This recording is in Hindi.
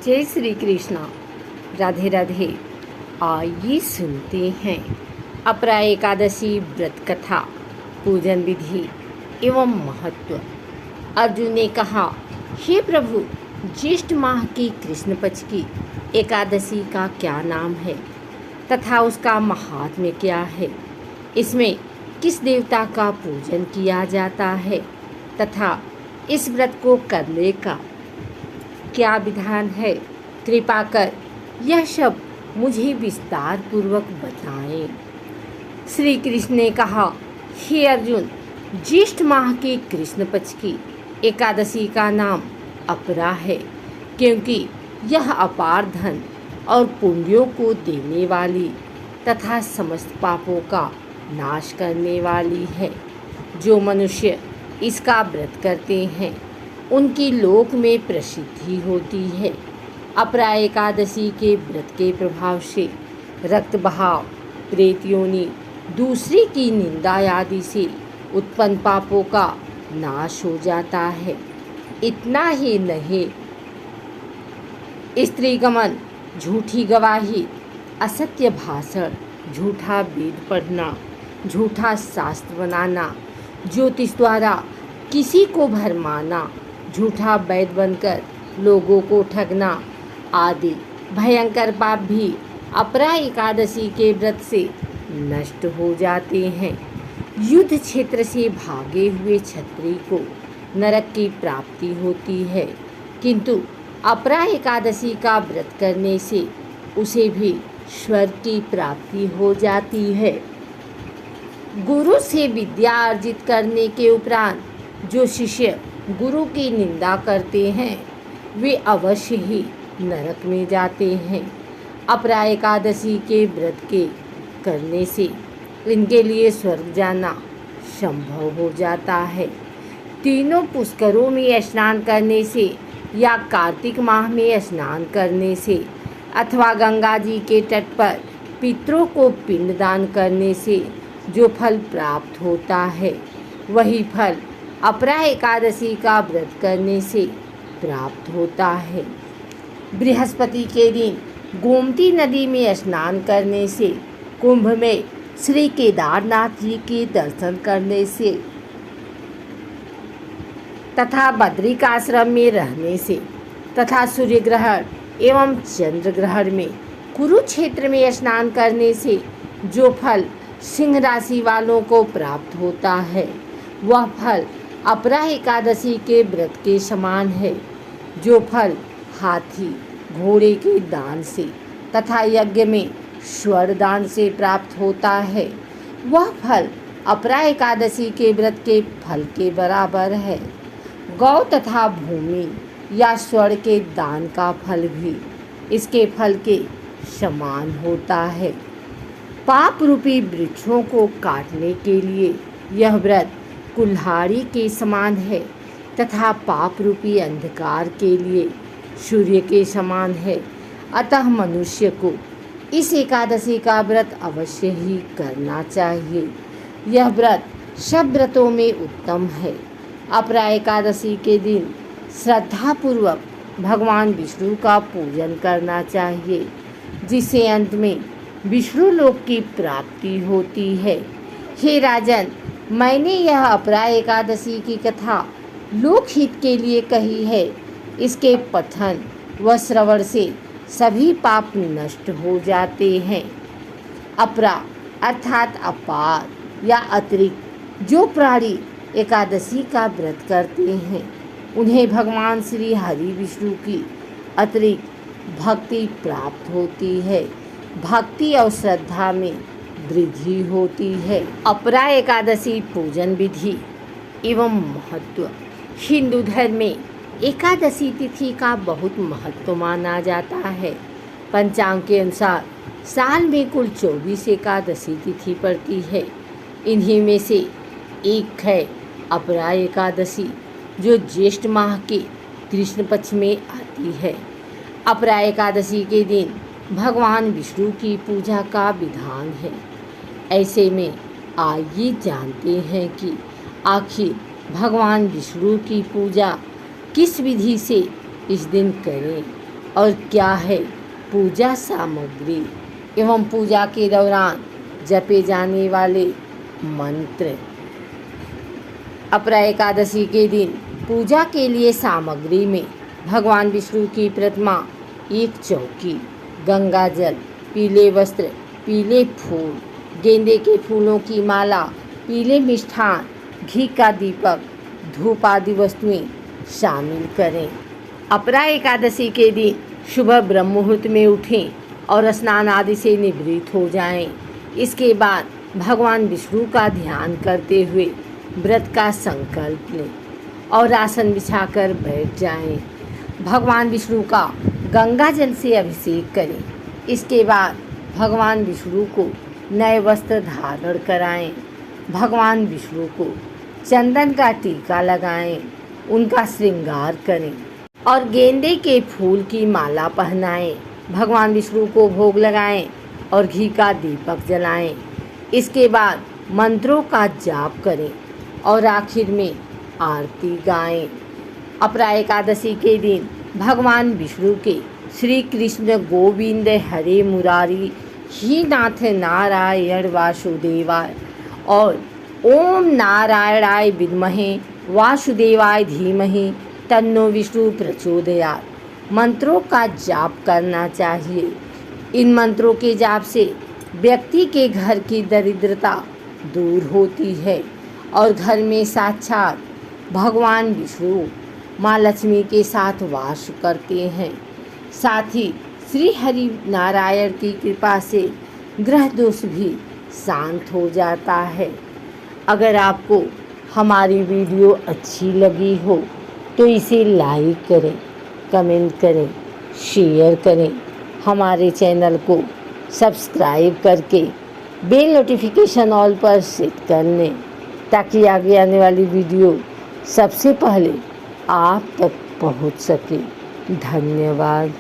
जय श्री कृष्णा। राधे राधे। आइए सुनते हैं अपरा एकादशी व्रत कथा, पूजन विधि एवं महत्व। अर्जुन ने कहा, हे प्रभु, ज्येष्ठ माह की कृष्ण पक्ष की एकादशी का क्या नाम है तथा उसका महात्म्य क्या है? इसमें किस देवता का पूजन किया जाता है तथा इस व्रत को करने का क्या विधान है? कृपा कर यह सब मुझे विस्तार पूर्वक बताएं। श्री कृष्ण ने कहा, हे अर्जुन, ज्येष्ठ माह की कृष्ण पक्ष की एकादशी का नाम अपरा है, क्योंकि यह अपार धन और पुण्यों को देने वाली तथा समस्त पापों का नाश करने वाली है। जो मनुष्य इसका व्रत करते हैं उनकी लोक में प्रसिद्धि होती है। अपरा एकादशी के व्रत के प्रभाव से रक्त बहाव, प्रेत योनि, दूसरे की निंदा आदि से उत्पन्न पापों का नाश हो जाता है। इतना ही नहीं, स्त्री गमन, झूठी गवाही, असत्य भाषण, झूठा वेद पढ़ना, झूठा शास्त्र बनाना, ज्योतिष द्वारा किसी को भरमाना, झूठा वैद बनकर लोगों को ठगना आदि भयंकर पाप भी अपरा एकादशी के व्रत से नष्ट हो जाते हैं। युद्ध क्षेत्र से भागे हुए क्षत्रिय को नरक की प्राप्ति होती है, किंतु अपरा एकादशी का व्रत करने से उसे भी स्वर्ग की प्राप्ति हो जाती है। गुरु से विद्या अर्जित करने के उपरांत जो शिष्य गुरु की निंदा करते हैं वे अवश्य ही नरक में जाते हैं। अपरा एकादशी के व्रत के करने से इनके लिए स्वर्ग जाना संभव हो जाता है। तीनों पुष्करों में स्नान करने से या कार्तिक माह में स्नान करने से अथवा गंगा जी के तट पर पितरों को पिंडदान करने से जो फल प्राप्त होता है, वही फल अपरा एकादशी का व्रत करने से प्राप्त होता है। बृहस्पति के दिन गोमती नदी में स्नान करने से, कुंभ में श्री केदारनाथ जी के दर्शन करने से तथा बद्रिकाश्रम में रहने से तथा सूर्य ग्रहण एवं चंद्र ग्रहण में कुरुक्षेत्र में स्नान करने से जो फल सिंह राशि वालों को प्राप्त होता है, वह फल अपरा एकादशी के व्रत के समान है। जो फल हाथी घोड़े के दान से तथा यज्ञ में स्वर्ण दान से प्राप्त होता है, वह फल अपरा एकादशी के व्रत के फल के बराबर है। गौ तथा भूमि या स्वर्ण के दान का फल भी इसके फल के समान होता है। पाप रूपी वृक्षों को काटने के लिए यह व्रत कुल्हाड़ी के समान है तथा पाप रूपी अंधकार के लिए सूर्य के समान है। अतः मनुष्य को इस एकादशी का व्रत अवश्य ही करना चाहिए। यह व्रत सब व्रतों में उत्तम है। अपरा एकादशी के दिन श्रद्धापूर्वक भगवान विष्णु का पूजन करना चाहिए, जिससे अंत में विष्णु लोक की प्राप्ति होती है। हे राजन, मैंने यह अपरा एकादशी की कथा लोकहित के लिए कही है। इसके पठन व श्रवण से सभी पाप नष्ट हो जाते हैं। अपरा अर्थात अपार या अतिरिक्त जो प्राणी एकादशी का व्रत करते हैं, उन्हें भगवान श्री हरि विष्णु की अतिरिक्त भक्ति प्राप्त होती है। भक्ति और श्रद्धा में वृद्धि होती है। अपरा एकादशी पूजन विधि एवं महत्व। हिंदू धर्म में एकादशी तिथि का बहुत महत्व माना जाता है। पंचांग के अनुसार साल में कुल 24 एकादशी तिथि पड़ती है। इन्हीं में से एक है अपरा एकादशी, जो ज्येष्ठ माह के कृष्ण पक्ष में आती है। अपरा एकादशी के दिन भगवान विष्णु की पूजा का विधान है। ऐसे में आइए जानते हैं कि आखिर भगवान विष्णु की पूजा किस विधि से इस दिन करें और क्या है पूजा सामग्री एवं पूजा के दौरान जपे जाने वाले मंत्र। अपरा एकादशी के दिन पूजा के लिए सामग्री में भगवान विष्णु की प्रतिमा, एक चौकी, गंगा जल, पीले वस्त्र, पीले फूल, गेंदे के फूलों की माला, पीले मिष्ठान, घी का दीपक, धूप आदि वस्तुएं शामिल करें। अपरा एकादशी के दिन सुबह ब्रह्म मुहूर्त में उठें और स्नान आदि से निवृत्त हो जाएं। इसके बाद भगवान विष्णु का ध्यान करते हुए व्रत का संकल्प लें और आसन बिछाकर बैठ जाएं। भगवान विष्णु का गंगा जल से अभिषेक करें। इसके बाद भगवान विष्णु को नए वस्त्र धारण कराएं। भगवान विष्णु को चंदन का टीका लगाएं, उनका श्रृंगार करें और गेंदे के फूल की माला पहनाएं। भगवान विष्णु को भोग लगाएं और घी का दीपक जलाएं। इसके बाद मंत्रों का जाप करें और आखिर में आरती गाएं। अपरा एकादशी के दिन भगवान विष्णु के श्री कृष्ण गोविंद हरे मुरारी ही नाथ नारायण वासुदेवाय और ओम नारायणाय विद्महे वासुदेवाय धीमहि तन्नो विष्णु प्रचोदयात् मंत्रों का जाप करना चाहिए। इन मंत्रों के जाप से व्यक्ति के घर की दरिद्रता दूर होती है और घर में साक्षात भगवान विष्णु माँ लक्ष्मी के साथ वास करते हैं। साथ ही श्री हरि नारायण की कृपा से ग्रह दोष भी शांत हो जाता है। अगर आपको हमारी वीडियो अच्छी लगी हो तो इसे लाइक करें, कमेंट करें, शेयर करें। हमारे चैनल को सब्सक्राइब करके बेल नोटिफिकेशन ऑल पर सेट कर लें ताकि आगे आने वाली वीडियो सबसे पहले आप तक पहुंच सके। धन्यवाद।